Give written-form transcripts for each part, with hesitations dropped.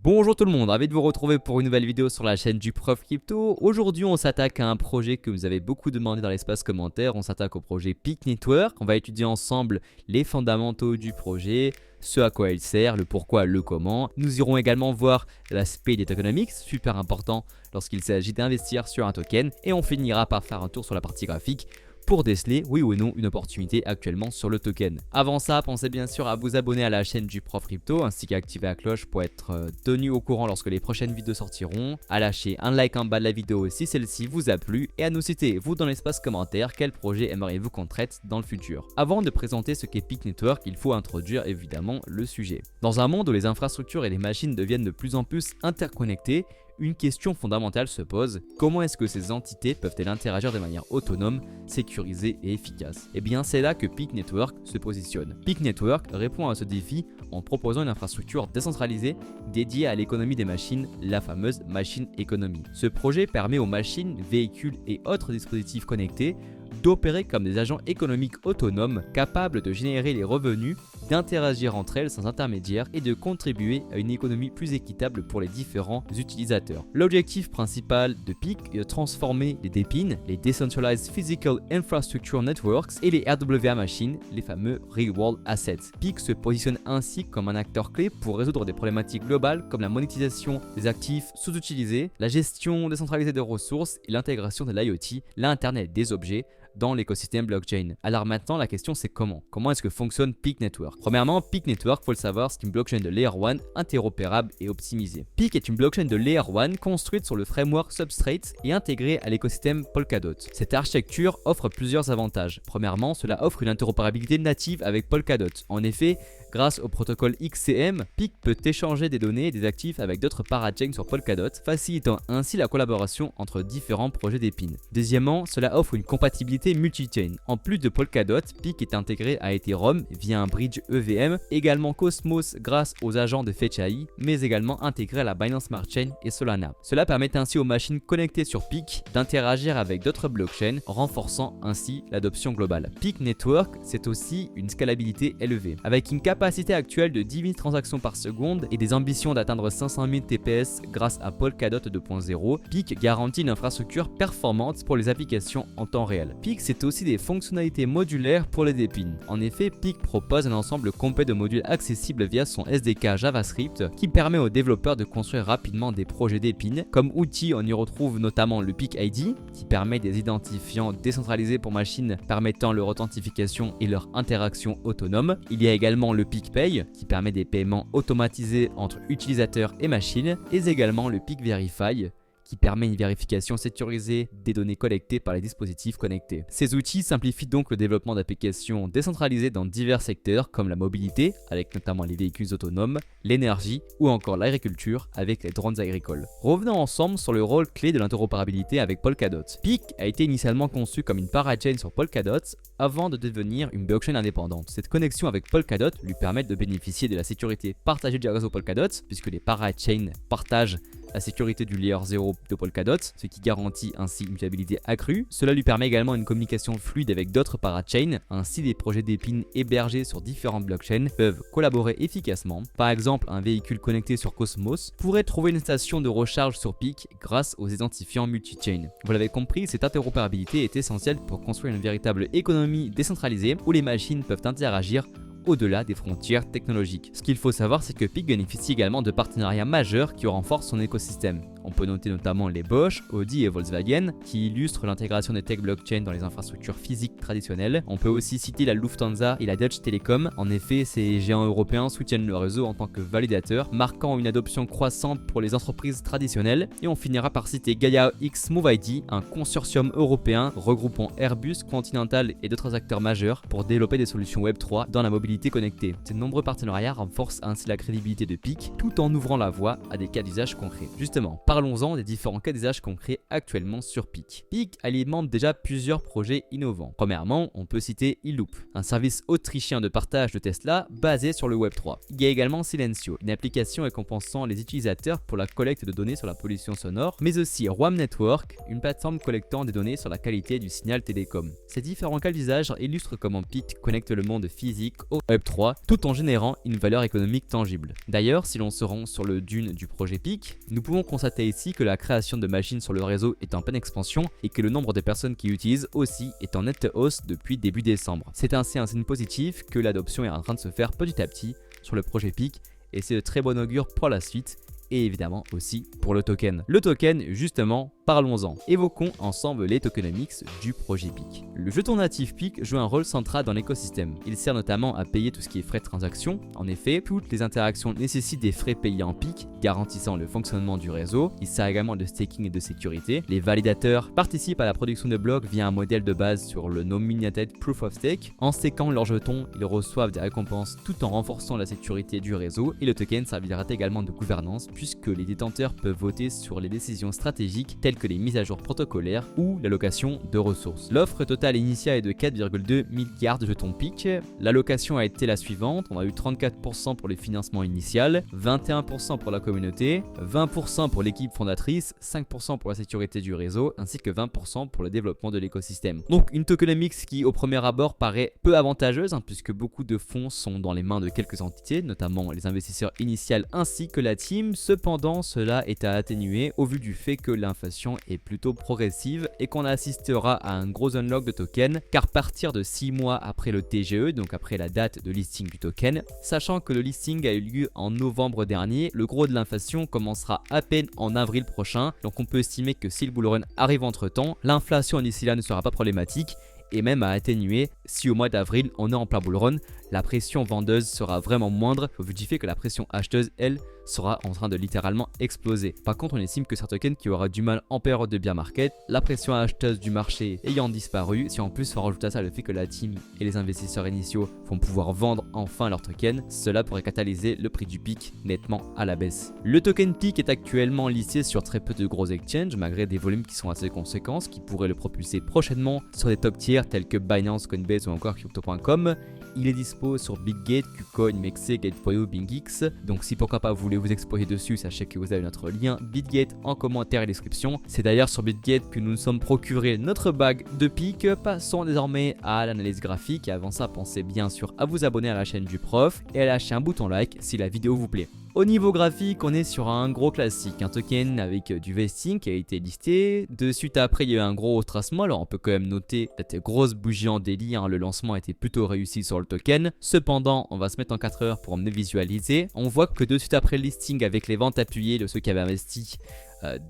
Bonjour tout le monde, ravi de vous retrouver pour une nouvelle vidéo sur la chaîne du Prof Crypto. Aujourd'hui on s'attaque à un projet que vous avez beaucoup demandé dans l'espace commentaire. On s'attaque au projet Peak Network. On va étudier ensemble les fondamentaux du projet, ce à quoi il sert, le pourquoi, le comment. Nous irons également voir l'aspect des tokenomics, super important lorsqu'il s'agit d'investir sur un token. Et on finira par faire un tour sur la partie graphique pour déceler, oui ou non, une opportunité actuellement sur le token. Avant ça, pensez bien sûr à vous abonner à la chaîne du Prof Crypto ainsi qu'à activer la cloche pour être tenu au courant lorsque les prochaines vidéos sortiront, à lâcher un like en bas de la vidéo si celle-ci vous a plu et à nous citer, vous dans l'espace commentaire, quel projet aimeriez-vous qu'on traite dans le futur. Avant de présenter ce qu'est Peak Network, il faut introduire évidemment le sujet. Dans un monde où les infrastructures et les machines deviennent de plus en plus interconnectées, une question fondamentale se pose, comment est-ce que ces entités peuvent-elles interagir de manière autonome, sécurisée et efficace? Et bien c'est là que Peak Network se positionne. Peak Network répond à ce défi en proposant une infrastructure décentralisée dédiée à l'économie des machines, la fameuse machine economy. Ce projet permet aux machines, véhicules et autres dispositifs connectés d'opérer comme des agents économiques autonomes capables de générer les revenus, d'interagir entre elles sans intermédiaire et de contribuer à une économie plus équitable pour les différents utilisateurs. L'objectif principal de Peak est de transformer les DePIN, les Decentralized Physical Infrastructure Networks et les RWA machines, les fameux Real World Assets. Peak se positionne ainsi comme un acteur clé pour résoudre des problématiques globales comme la monétisation des actifs sous-utilisés, la gestion décentralisée de ressources et l'intégration de l'IoT, l'Internet des objets, dans l'écosystème blockchain. Alors maintenant, la question c'est comment? Comment est-ce que fonctionne Peak Network? Premièrement, Peak Network, faut le savoir, c'est une blockchain de Layer 1 interopérable et optimisée. Peak est une blockchain de Layer 1 construite sur le framework Substrate et intégrée à l'écosystème Polkadot. Cette architecture offre plusieurs avantages. Premièrement, cela offre une interopérabilité native avec Polkadot. En effet, grâce au protocole XCM, Peak peut échanger des données et des actifs avec d'autres parachains sur Polkadot, facilitant ainsi la collaboration entre différents projets d'épines. Deuxièmement, cela offre une compatibilité multi-chain. En plus de Polkadot, Peak est intégré à Ethereum via un bridge EVM, également Cosmos grâce aux agents de Fetch AI, mais également intégré à la Binance Smart Chain et Solana. Cela permet ainsi aux machines connectées sur Peak d'interagir avec d'autres blockchains, renforçant ainsi l'adoption globale. Peak Network, c'est aussi une scalabilité élevée. Avec une capacité actuelle de 10 000 transactions par seconde et des ambitions d'atteindre 500 000 TPS grâce à Polkadot 2.0, Peak garantit une infrastructure performante pour les applications en temps réel. Peak, c'est aussi des fonctionnalités modulaires pour les DePIN. En effet, Peak propose un ensemble complet de modules accessibles via son SDK JavaScript qui permet aux développeurs de construire rapidement des projets DePIN. Comme outil, on y retrouve notamment le Peak ID qui permet des identifiants décentralisés pour machines permettant leur authentification et leur interaction autonome. Il y a également le Peak Pay qui permet des paiements automatisés entre utilisateurs et machines et également le Peak Verify qui permet une vérification sécurisée des données collectées par les dispositifs connectés. Ces outils simplifient donc le développement d'applications décentralisées dans divers secteurs comme la mobilité, avec notamment les véhicules autonomes, l'énergie ou encore l'agriculture avec les drones agricoles. Revenons ensemble sur le rôle clé de l'interopérabilité avec Polkadot. Peak a été initialement conçu comme une parachain sur Polkadot avant de devenir une blockchain indépendante. Cette connexion avec Polkadot lui permet de bénéficier de la sécurité partagée du réseau Polkadot puisque les parachains partagent la sécurité du layer 0 de Polkadot, ce qui garantit ainsi une fiabilité accrue. Cela lui permet également une communication fluide avec d'autres parachains, ainsi des projets d'épines hébergés sur différentes blockchains peuvent collaborer efficacement. Par exemple, un véhicule connecté sur Cosmos pourrait trouver une station de recharge sur Peak grâce aux identifiants multi-chain. Vous l'avez compris, cette interopérabilité est essentielle pour construire une véritable économie décentralisée où les machines peuvent interagir au-delà des frontières technologiques. Ce qu'il faut savoir, c'est que Peak bénéficie également de partenariats majeurs qui renforcent son écosystème. On peut noter notamment les Bosch, Audi et Volkswagen qui illustrent l'intégration des tech blockchain dans les infrastructures physiques traditionnelles. On peut aussi citer la Lufthansa et la Deutsche Telekom. En effet, ces géants européens soutiennent le réseau en tant que validateurs, marquant une adoption croissante pour les entreprises traditionnelles. Et on finira par citer Gaia X Move ID, un consortium européen regroupant Airbus, Continental et d'autres acteurs majeurs pour développer des solutions Web3 dans la mobilité connectée. Ces nombreux partenariats renforcent ainsi la crédibilité de Peak tout en ouvrant la voie à des cas d'usage concrets. Justement, Parlons-en des différents cas d'usage concrets actuellement sur Peak. Peak alimente déjà plusieurs projets innovants. Premièrement, on peut citer eLoop, un service autrichien de partage de Tesla basé sur le Web3. Il y a également Silencio, une application récompensant les utilisateurs pour la collecte de données sur la pollution sonore, mais aussi Roam Network, une plateforme collectant des données sur la qualité du signal télécom. Ces différents cas d'usage illustrent comment Peak connecte le monde physique au Web3 tout en générant une valeur économique tangible. D'ailleurs, si l'on se rend sur le dune du projet Peak, nous pouvons constater ici que la création de machines sur le réseau est en pleine expansion et que le nombre de personnes qui utilisent aussi est en nette hausse depuis début décembre. C'est ainsi un signe positif que l'adoption est en train de se faire petit à petit sur le projet Peak et c'est de très bon augure pour la suite et évidemment aussi pour le token. Le token, justement, parlons-en. Évoquons ensemble les tokenomics du projet Peak. Le jeton natif Peak joue un rôle central dans l'écosystème. Il sert notamment à payer tout ce qui est frais de transaction. En effet, toutes les interactions nécessitent des frais payés en Peak, garantissant le fonctionnement du réseau. Il sert également de staking et de sécurité. Les validateurs participent à la production de blocs via un modèle de base sur le Nominated Proof of Stake. En stakant leurs jetons, ils reçoivent des récompenses tout en renforçant la sécurité du réseau et le token servira également de gouvernance puisque les détenteurs peuvent voter sur les décisions stratégiques telles que les mises à jour protocolaires ou l'allocation de ressources. L'offre totale initiale est de 4,2 milliards de jetons Peak. L'allocation a été la suivante, on a eu 34% pour les financements initial, 21% pour la communauté, 20% pour l'équipe fondatrice, 5% pour la sécurité du réseau, ainsi que 20% pour le développement de l'écosystème. Donc une tokenomics qui au premier abord paraît peu avantageuse, puisque beaucoup de fonds sont dans les mains de quelques entités, notamment les investisseurs initiaux ainsi que la team. Cependant, cela est à atténuer au vu du fait que l'inflation est plutôt progressive et qu'on assistera à un gros unlock de token, car partir de 6 mois après le TGE, donc après la date de listing du token, sachant que le listing a eu lieu en novembre dernier, le gros de l'inflation commencera à peine en avril prochain, donc on peut estimer que si le bullrun arrive entre temps, l'inflation d'ici là ne sera pas problématique et même à atténuer si au mois d'avril on est en plein bullrun, la pression vendeuse sera vraiment moindre au vu du fait que la pression acheteuse, elle, sera en train de littéralement exploser. Par contre, on estime que c'est un token qui aura du mal en période de bear market, la pression acheteuse du marché ayant disparu. Si en plus on rajoute à ça le fait que la team et les investisseurs initiaux vont pouvoir vendre enfin leur token, cela pourrait catalyser le prix du Peak nettement à la baisse. Le token Peak est actuellement listé sur très peu de gros exchanges malgré des volumes qui sont assez conséquents, ce qui pourrait le propulser prochainement sur des top tiers tels que Binance, Coinbase ou encore Crypto.com. Il est dispo sur Bitgate, KuCoin, Mexe, Gate.io, BingX. Donc si pourquoi pas vous voulez vous explorer dessus, sachez que vous avez notre lien Bitgate en commentaire et description. C'est d'ailleurs sur Bitgate que nous nous sommes procuré notre bague de Peak. Passons désormais à l'analyse graphique. Et avant ça, pensez bien sûr à vous abonner à la chaîne du prof et à lâcher un bouton like si la vidéo vous plaît. Au niveau graphique, on est sur un gros classique, un token avec du vesting qui a été listé. De suite après, il y a eu un gros retracement. Alors on peut quand même noter cette grosse bougie en daily, le lancement a été plutôt réussi sur le token. Cependant, on va se mettre en 4 heures pour mieux visualiser. On voit que de suite après le listing, avec les ventes appuyées de ceux qui avaient investi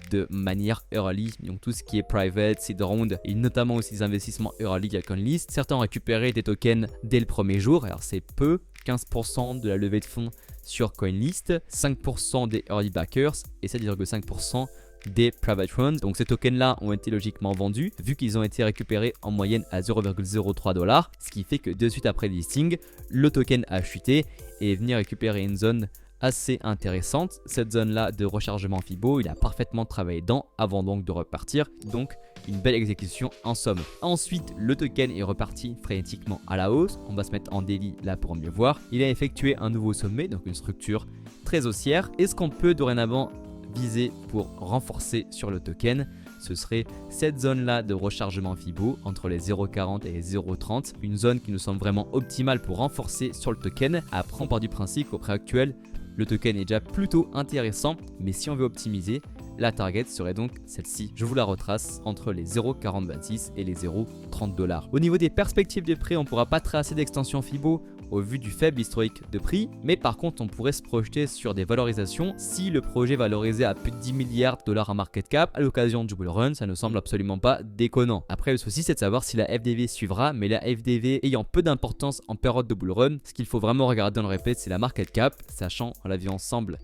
de manière early, donc tout ce qui est private, seed round et notamment aussi des investissements early à CoinList. Certains ont récupéré des tokens dès le premier jour, alors c'est peu, 15% de la levée de fonds sur CoinList, 5% des early backers et 7,5% des private runs. Donc ces tokens là ont été logiquement vendus vu qu'ils ont été récupérés en moyenne à 0,03 $, ce qui fait que de suite après le listing, le token a chuté et est venu récupérer une zone assez intéressante. Cette zone là de rechargement Fibo, il a parfaitement travaillé dedans avant donc de repartir, donc une belle exécution en somme. Ensuite, le token est reparti frénétiquement à la hausse. On va se mettre en daily là pour mieux voir. Il a effectué un nouveau sommet, donc une structure très haussière. Et ce qu'on peut dorénavant viser pour renforcer sur le token, ce serait cette zone là de rechargement Fibo entre les 0,40 et les 0,30, une zone qui nous semble vraiment optimale pour renforcer sur le token. Après, on part du principe qu'au prix actuel, le token est déjà plutôt intéressant, mais si on veut optimiser, la target serait donc celle-ci. Je vous la retrace entre les 0,4026 et les 0,30 $. Au niveau des perspectives de prix, on ne pourra pas tracer d'extension Fibo au vu du faible historique de prix, mais par contre on pourrait se projeter sur des valorisations si le projet valorisait à plus de 10 milliards de dollars en market cap à l'occasion du bull run. Ça ne semble absolument pas déconnant. Après, le souci c'est de savoir si la FDV suivra, mais la FDV ayant peu d'importance en période de bull run, ce qu'il faut vraiment regarder, on le répète, c'est la market cap, sachant, on l'a vu ensemble,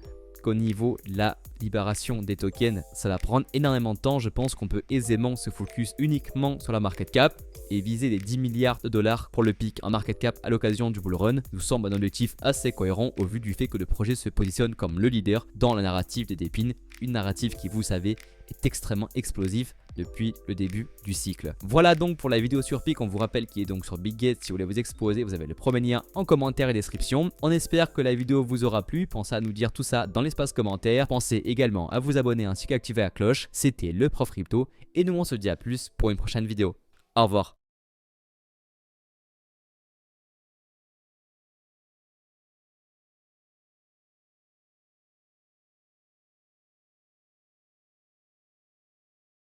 qu'au niveau de la libération des tokens, ça va prendre énormément de temps. Je pense qu'on peut aisément se focus uniquement sur la market cap et viser les 10 milliards de dollars pour le pic en market cap à l'occasion du bull run nous semble un objectif assez cohérent au vu du fait que le projet se positionne comme le leader dans la narrative des dépines une narrative qui, vous savez, est extrêmement explosive depuis le début du cycle. Voilà donc pour la vidéo sur Pic. On vous rappelle qu'il est donc sur Bitget. Si vous voulez vous exposer, vous avez le premier lien en commentaire et description. On espère que la vidéo vous aura plu. Pensez à nous dire tout ça dans l'espace commentaire. Pensez également à vous abonner ainsi qu'à activer la cloche. C'était le Prof Crypto et nous on se dit à plus pour une prochaine vidéo. Au revoir.